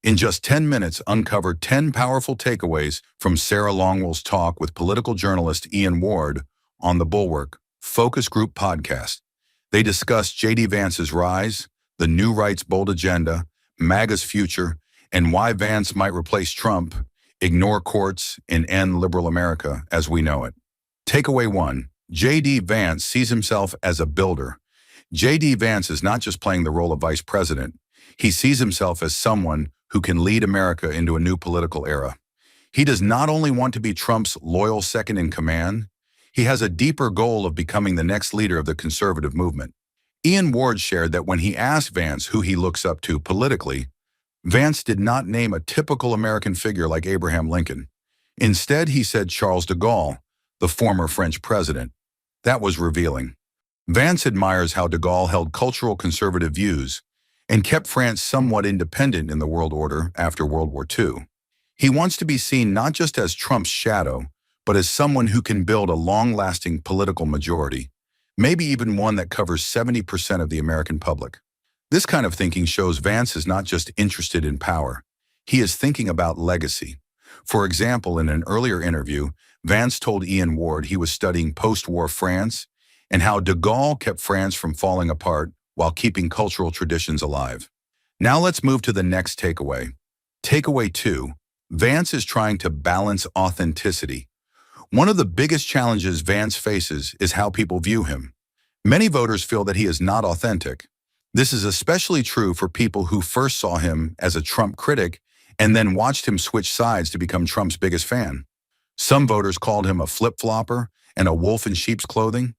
In just 10 minutes, uncover 10 powerful takeaways from Sarah Longwell's talk with political journalist Ian Ward on the Bulwark Focus Group podcast. They discuss J.D. Vance's rise, the new right's bold agenda, MAGA's future, and why Vance might replace Trump, ignore courts, and end liberal America as we know it. Takeaway 1. J.D. Vance sees himself as a builder. J.D. Vance is not just playing the role of vice president. He sees himself as someone who can lead America into a new political era. He does not only want to be Trump's loyal second in command, he has a deeper goal of becoming the next leader of the conservative movement. Ian Ward shared that when he asked Vance who he looks up to politically, Vance did not name a typical American figure like Abraham Lincoln. Instead, he said Charles de Gaulle, the former French president. That was revealing. Vance admires how de Gaulle held cultural conservative views and kept France somewhat independent in the world order after World War II. He wants to be seen not just as Trump's shadow, but as someone who can build a long-lasting political majority, maybe even one that covers 70% of the American public. This kind of thinking shows Vance is not just interested in power. He is thinking about legacy. For example, in an earlier interview, Vance told Ian Ward he was studying post-war France and how de Gaulle kept France from falling apart while keeping cultural traditions alive. Now let's move to the next takeaway. Takeaway 2. Vance is trying to balance authenticity. One of the biggest challenges Vance faces is how people view him. Many voters feel that he is not authentic. This is especially true for people who first saw him as a Trump critic and then watched him switch sides to become Trump's biggest fan. Some voters called him a flip-flopper and a wolf in sheep's clothing.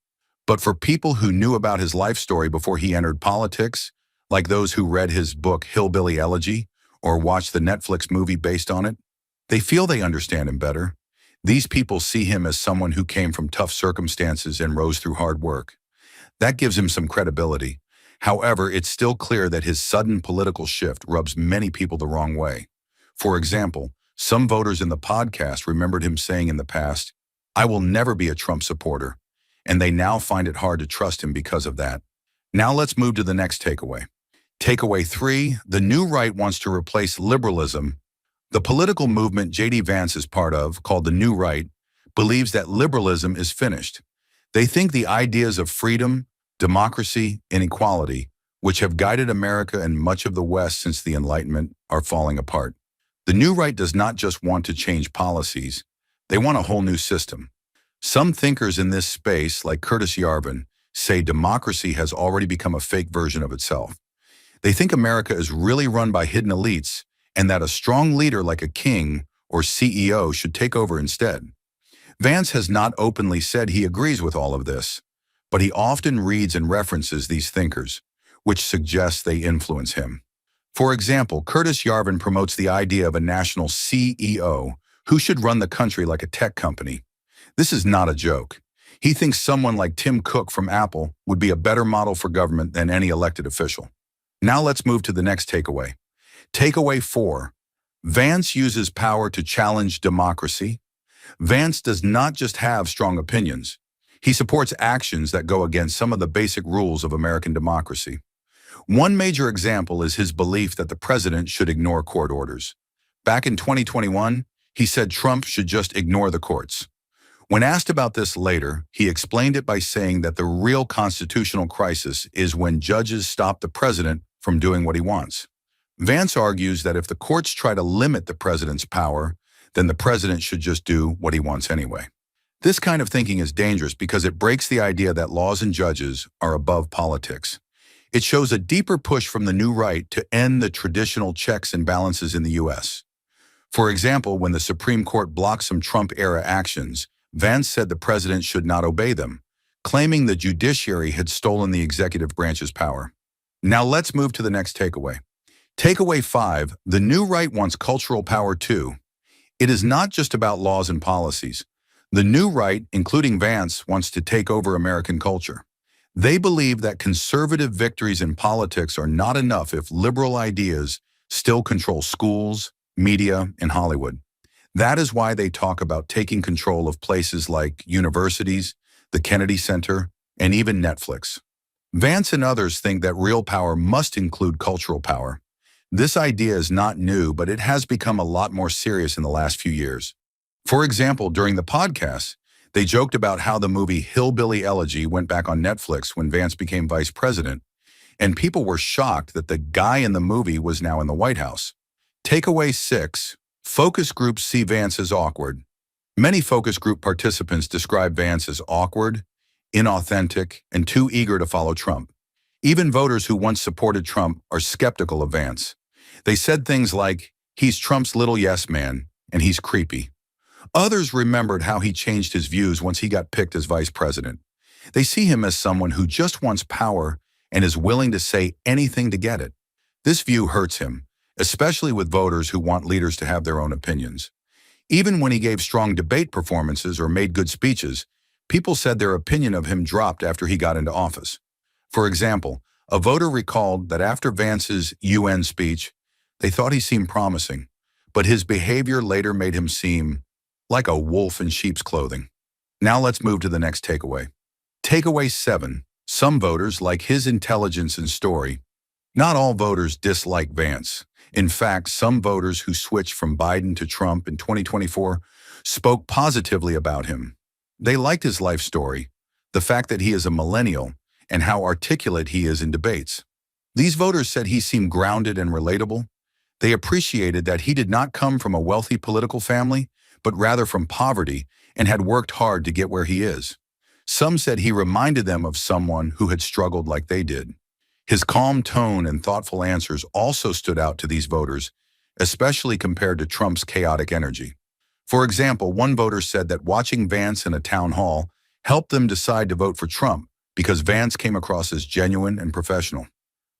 But for people who knew about his life story before he entered politics, like those who read his book Hillbilly Elegy or watched the Netflix movie based on it, they feel they understand him better. These people see him as someone who came from tough circumstances and rose through hard work. That gives him some credibility. However, it's still clear that his sudden political shift rubs many people the wrong way. For example, some voters in the podcast remembered him saying in the past, "I will never be a Trump supporter," and they now find it hard to trust him because of that. Now let's move to the next takeaway. Takeaway 3, the new right wants to replace liberalism. The political movement J.D. Vance is part of, called the New Right, believes that liberalism is finished. They think the ideas of freedom, democracy, and equality, which have guided America and much of the West since the Enlightenment, are falling apart. The New Right does not just want to change policies, they want a whole new system. Some thinkers in this space, like Curtis Yarvin, say democracy has already become a fake version of itself. They think America is really run by hidden elites and that a strong leader like a king or CEO should take over instead. Vance has not openly said he agrees with all of this, but he often reads and references these thinkers, which suggests they influence him. For example, Curtis Yarvin promotes the idea of a national CEO who should run the country like a tech company. This is not a joke. He thinks someone like Tim Cook from Apple would be a better model for government than any elected official. Now let's move to the next takeaway. Takeaway 4. Vance uses power to challenge democracy. Vance does not just have strong opinions. He supports actions that go against some of the basic rules of American democracy. One major example is his belief that the president should ignore court orders. Back in 2021, he said Trump should just ignore the courts. When asked about this later, he explained it by saying that the real constitutional crisis is when judges stop the president from doing what he wants. Vance argues that if the courts try to limit the president's power, then the president should just do what he wants anyway. This kind of thinking is dangerous because it breaks the idea that laws and judges are above politics. It shows a deeper push from the New Right to end the traditional checks and balances in the U.S. For example, when the Supreme Court blocked some Trump-era actions, Vance said the president should not obey them, claiming the judiciary had stolen the executive branch's power. Now let's move to the next takeaway. Takeaway 5, the New Right wants cultural power too. It is not just about laws and policies. The New Right, including Vance, wants to take over American culture. They believe that conservative victories in politics are not enough if liberal ideas still control schools, media, and Hollywood. That is why they talk about taking control of places like universities, the Kennedy Center, and even Netflix. Vance and others think that real power must include cultural power. This idea is not new, but it has become a lot more serious in the last few years. For example, during the podcast, they joked about how the movie Hillbilly Elegy went back on Netflix when Vance became vice president, and people were shocked that the guy in the movie was now in the White House. Takeaway 6. Focus groups see Vance as awkward. Many focus group participants describe Vance as awkward, inauthentic, and too eager to follow Trump. Even voters who once supported Trump are skeptical of Vance. They said things like, "He's Trump's little yes man, and he's creepy." Others remembered how he changed his views once he got picked as vice president. They see him as someone who just wants power and is willing to say anything to get it. This view hurts him, especially with voters who want leaders to have their own opinions. Even when he gave strong debate performances or made good speeches, people said their opinion of him dropped after he got into office. For example, a voter recalled that after Vance's UN speech, they thought he seemed promising, but his behavior later made him seem like a wolf in sheep's clothing. Now let's move to the next takeaway. Takeaway 7. Some voters like his intelligence and story. Not all voters dislike Vance. In fact, some voters who switched from Biden to Trump in 2024 spoke positively about him. They liked his life story, the fact that he is a millennial, and how articulate he is in debates. These voters said he seemed grounded and relatable. They appreciated that he did not come from a wealthy political family, but rather from poverty and had worked hard to get where he is. Some said he reminded them of someone who had struggled like they did. His calm tone and thoughtful answers also stood out to these voters, especially compared to Trump's chaotic energy. For example, one voter said that watching Vance in a town hall helped them decide to vote for Trump because Vance came across as genuine and professional.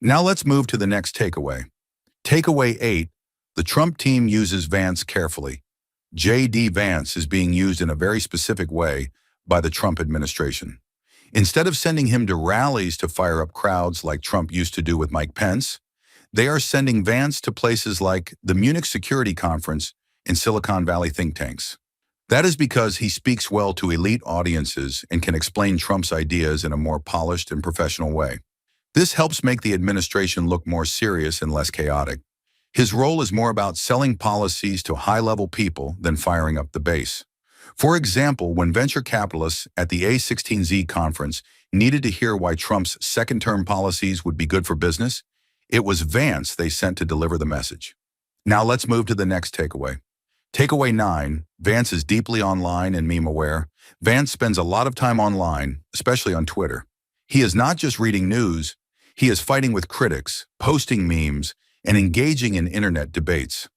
Now let's move to the next takeaway. Takeaway 8. The Trump team uses Vance carefully. J.D. Vance is being used in a very specific way by the Trump administration. Instead of sending him to rallies to fire up crowds like Trump used to do with Mike Pence, they are sending Vance to places like the Munich Security Conference and Silicon Valley think tanks. That is because he speaks well to elite audiences and can explain Trump's ideas in a more polished and professional way. This helps make the administration look more serious and less chaotic. His role is more about selling policies to high-level people than firing up the base. For example, when venture capitalists at the A16Z conference needed to hear why Trump's second-term policies would be good for business, it was Vance they sent to deliver the message. Now let's move to the next takeaway. Takeaway 9. Vance is deeply online and meme-aware. Vance spends a lot of time online, especially on Twitter. He is not just reading news, he is fighting with critics, posting memes, and engaging in internet debates.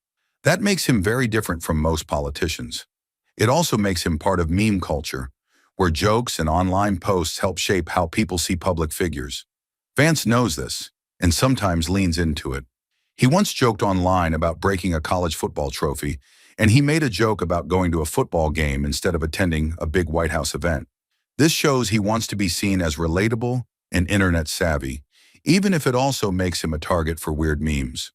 That makes him very different from most politicians. It also makes him part of meme culture, where jokes and online posts help shape how people see public figures. Vance knows this, and sometimes leans into it. He once joked online about breaking a college football trophy, and he made a joke about going to a football game instead of attending a big White House event. This shows he wants to be seen as relatable and internet savvy, even if it also makes him a target for weird memes.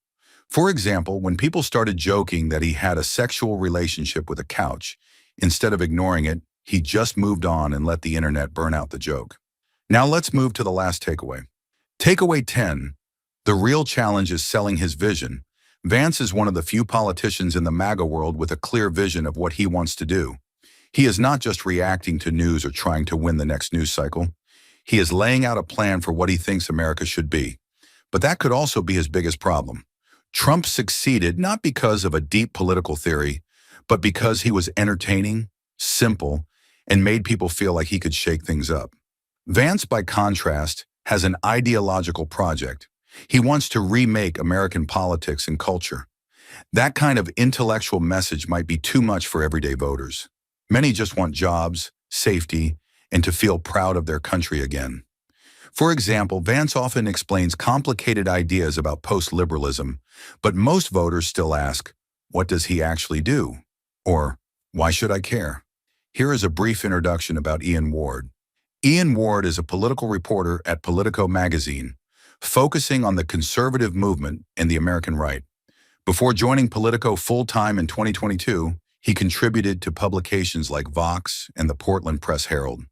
For example, when people started joking that he had a sexual relationship with a couch, instead of ignoring it, he just moved on and let the internet burn out the joke. Now let's move to the last takeaway. Takeaway 10. The real challenge is selling his vision. Vance is one of the few politicians in the MAGA world with a clear vision of what he wants to do. He is not just reacting to news or trying to win the next news cycle. He is laying out a plan for what he thinks America should be. But that could also be his biggest problem. Trump succeeded not because of a deep political theory, but because he was entertaining, simple, and made people feel like he could shake things up. Vance, by contrast, has an ideological project. He wants to remake American politics and culture. That kind of intellectual message might be too much for everyday voters. Many just want jobs, safety, and to feel proud of their country again. For example, Vance often explains complicated ideas about post-liberalism, but most voters still ask, what does he actually do? Or, why should I care? Here is a brief introduction about Ian Ward. Ian Ward is a political reporter at Politico Magazine, focusing on the conservative movement and the American right. Before joining Politico full-time in 2022, he contributed to publications like Vox and the Portland Press Herald.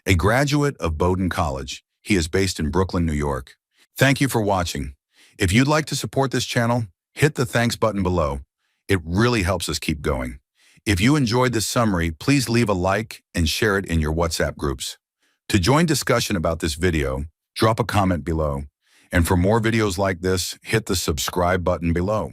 A graduate of Bowdoin College, he is based in Brooklyn, New York. Thank you for watching. If you'd like to support this channel, hit the thanks button below. It really helps us keep going. If you enjoyed this summary, please leave a like and share it in your WhatsApp groups. To join discussion about this video, drop a comment below. And for more videos like this, hit the subscribe button below.